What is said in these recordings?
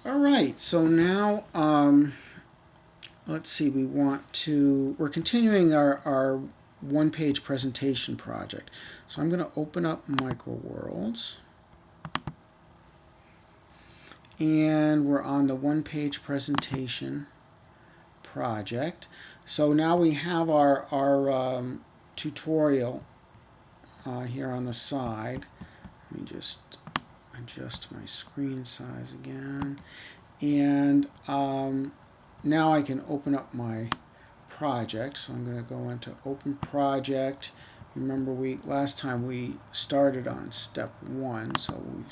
All right, so now let's see, we're continuing our one-page presentation project. So I'm going to open up MicroWorlds. And we're on the one-page presentation project. So now we have our tutorial here on the side. Let me just adjust my screen size again. And now I can open up my project. So I'm going to go into Open Project. Remember, last time we started on step 1, so we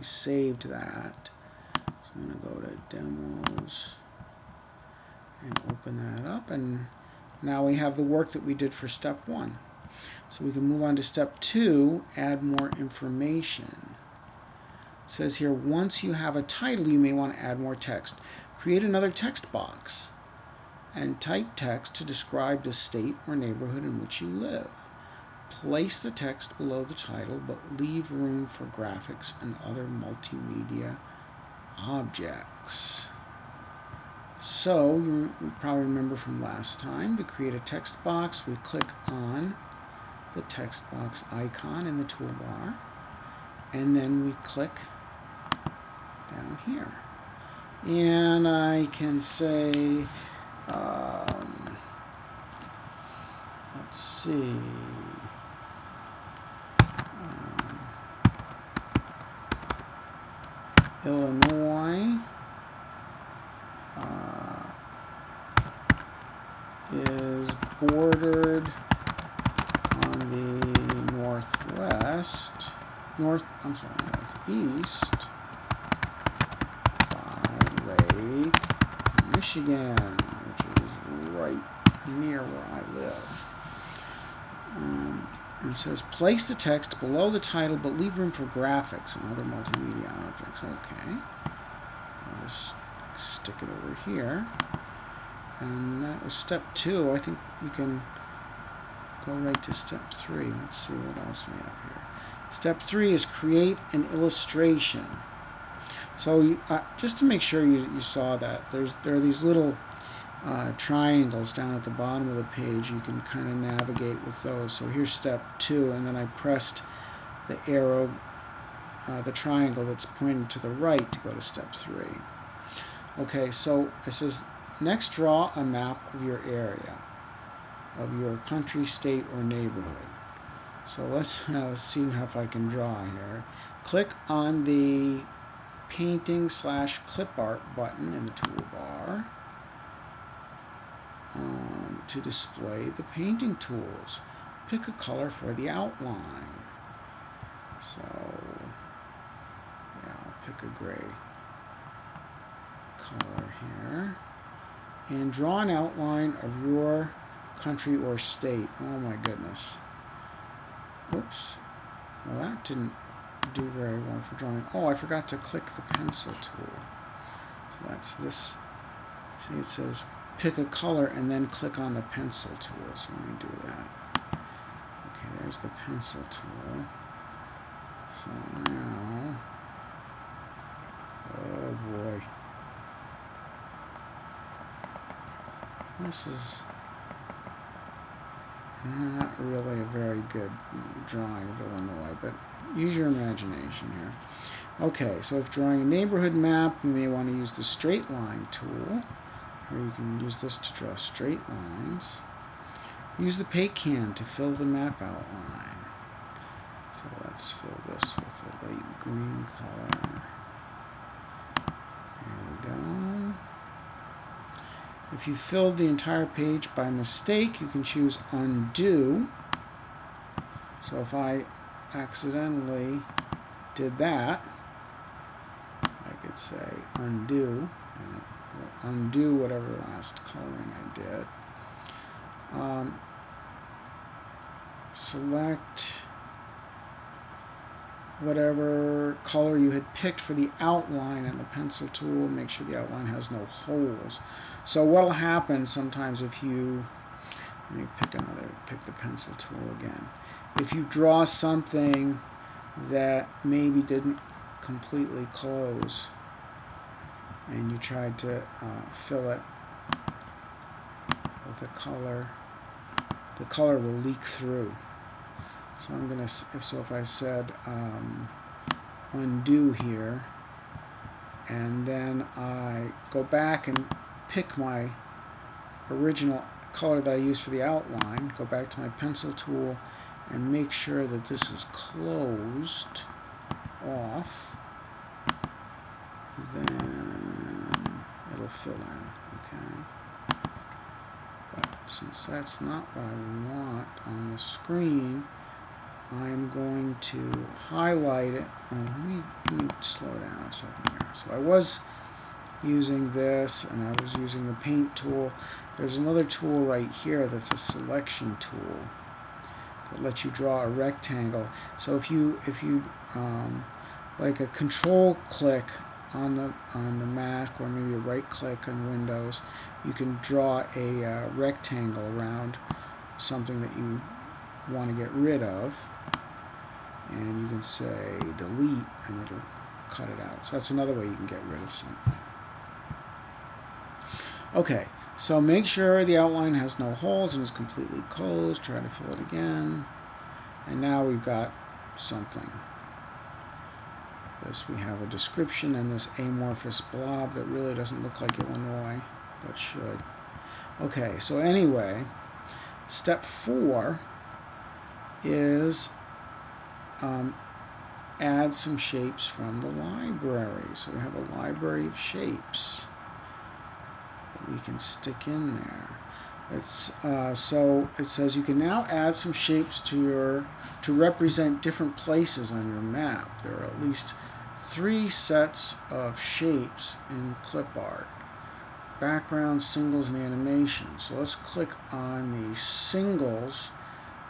saved that. So I'm going to go to Demos and open that up, and now we have the work that we did for step 1. So we can move on to step 2, add more information. It says here, once you have a title, you may want to add more text. Create another text box and type text to describe the state or neighborhood in which you live. Place the text below the title, but leave room for graphics and other multimedia objects. So you probably remember from last time, to create a text box, we click on the text box icon in the toolbar, and then we click down here. And I can say, let's see, Illinois is bordered on the northeast by Lake Michigan, which is right near where I live. And it says, place the text below the title, but leave room for graphics and other multimedia objects. Okay. I'll just stick it over here. And that was step 2. I think we can go right to step 3. Let's see what else we have here. Step 3 is create an illustration. So just to make sure you saw that, there are these little triangles down at the bottom of the page. You can kind of navigate with those. So here's step 2, and then I pressed the arrow, the triangle that's pointing to the right to go to step 3. Okay, so it says, next draw a map of your area, of your country, state, or neighborhood. So let's see if I can draw here. Click on the painting/clip art button in the toolbar to display the painting tools. Pick a color for the outline. So yeah, I'll pick a gray color here. And draw an outline of your country or state. Oh my goodness. Oops. Well, that didn't do very well for drawing. Oh, I forgot to click the pencil tool. So that's this. See, it says pick a color and then click on the pencil tool. So let me do that. Okay, there's the pencil tool. So now, oh boy. This is not really a very good drawing of Illinois, but use your imagination here. Okay, so if drawing a neighborhood map, you may want to use the straight line tool. Here you can use this to draw straight lines. Use the paint can to fill the map outline. So let's fill this with a light green color. There we go. If you filled the entire page by mistake, you can choose Undo. So if I accidentally did that, I could say Undo, and it will undo whatever last coloring I did. Select whatever color you had picked for the outline and the pencil tool. Make sure the outline has no holes. So what will happen sometimes if you, let me pick the pencil tool again. If you draw something that maybe didn't completely close, and you tried to fill it with a color, the color will leak through. So I'm gonna, if I said undo here, and then I go back and pick my original color that I used for the outline, go back to my pencil tool and make sure that this is closed off, then it'll fill in, okay? But since that's not what I want on the screen, I'm going to highlight it. Oh, let me slow down a second here. So I was using this, and I was using the paint tool. There's another tool right here that's a selection tool that lets you draw a rectangle. So if you like a control click on the Mac, or maybe a right click on Windows, you can draw a rectangle around something that you want to get rid of, and you can say delete and it'll cut it out. So that's another way you can get rid of something. Okay, so make sure the outline has no holes and is completely closed. Try to fill it again, and now we've got something. This, we have a description and this amorphous blob that really doesn't look like Illinois, but should. Okay, so anyway, step 4 is add some shapes from the library. So we have a library of shapes that we can stick in there. It's so it says you can now add some shapes to represent different places on your map. There are at least 3 sets of shapes in clip art: backgrounds, singles, and animations. So let's click on the singles.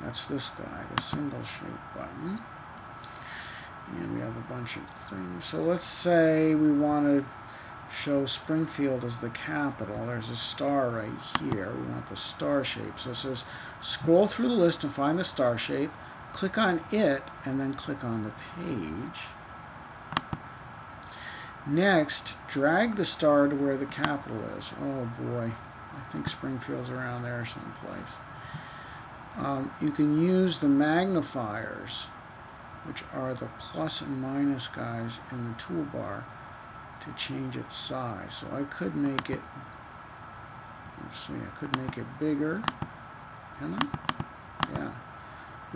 That's this guy, the single shape button. And we have a bunch of things. So let's say we want to show Springfield as the capital. There's a star right here. We want the star shape. So it says scroll through the list and find the star shape. Click on it and then click on the page. Next, drag the star to where the capital is. Oh boy, I think Springfield's around there someplace. You can use the magnifiers, which are the plus and minus guys in the toolbar, to change its size. So I could make it, let's see, I could make it bigger. Can I? Yeah.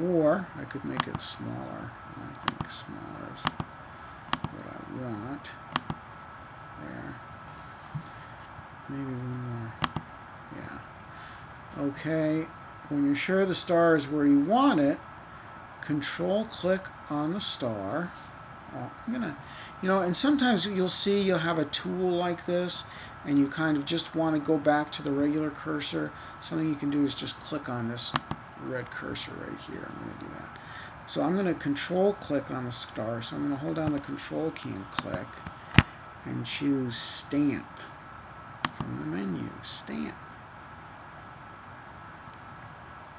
Or I could make it smaller. I think smaller is what I want. There. Maybe one more. Yeah. Okay. When you're sure the star is where you want it, control click on the star. Oh, I'm gonna, and sometimes you'll have a tool like this, and you kind of just want to go back to the regular cursor. Something you can do is just click on this red cursor right here. I'm going to do that. So I'm going to control click on the star. So I'm going to hold down the control key and click, and choose stamp from the menu. Stamp.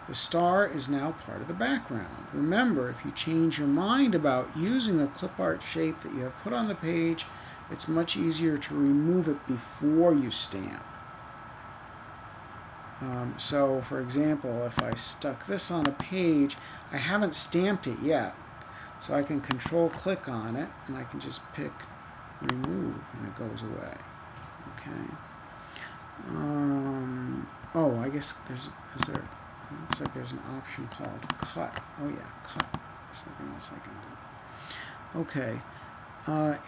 The star is now part of the background. Remember, if you change your mind about using a clip art shape that you have put on the page, it's much easier to remove it before you stamp. So, for example, if I stuck this on a page, I haven't stamped it yet. So I can control click on it, and I can just pick remove, and it goes away. Okay. Oh, I guess looks like there's an option called cut. Oh yeah, cut. Something else I can do. Okay.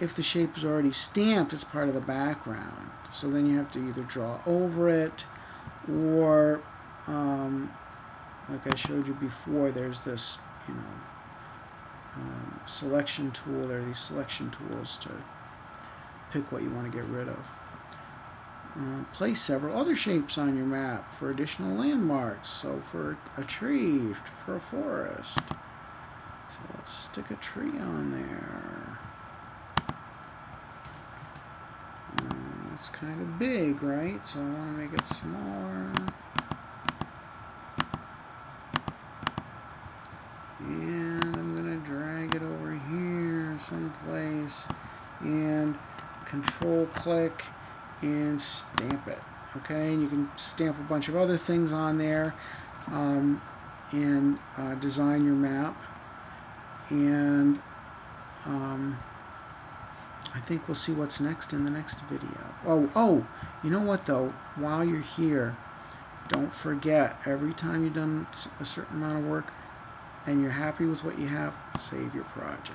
If the shape is already stamped, it's part of the background. So then you have to either draw over it, or like I showed you before, there's this, selection tool. There are these selection tools to pick what you want to get rid of. Place several other shapes on your map for additional landmarks. So for a tree, for a forest. So let's stick a tree on there. It's kind of big, right? So I want to make it smaller. And I'm going to drag it over here someplace. And Control click and stamp it. Okay, and you can stamp a bunch of other things on there and design your map. And I think we'll see what's next in the next video. Oh, you know what though? While you're here, don't forget, every time you've done a certain amount of work and you're happy with what you have, save your project.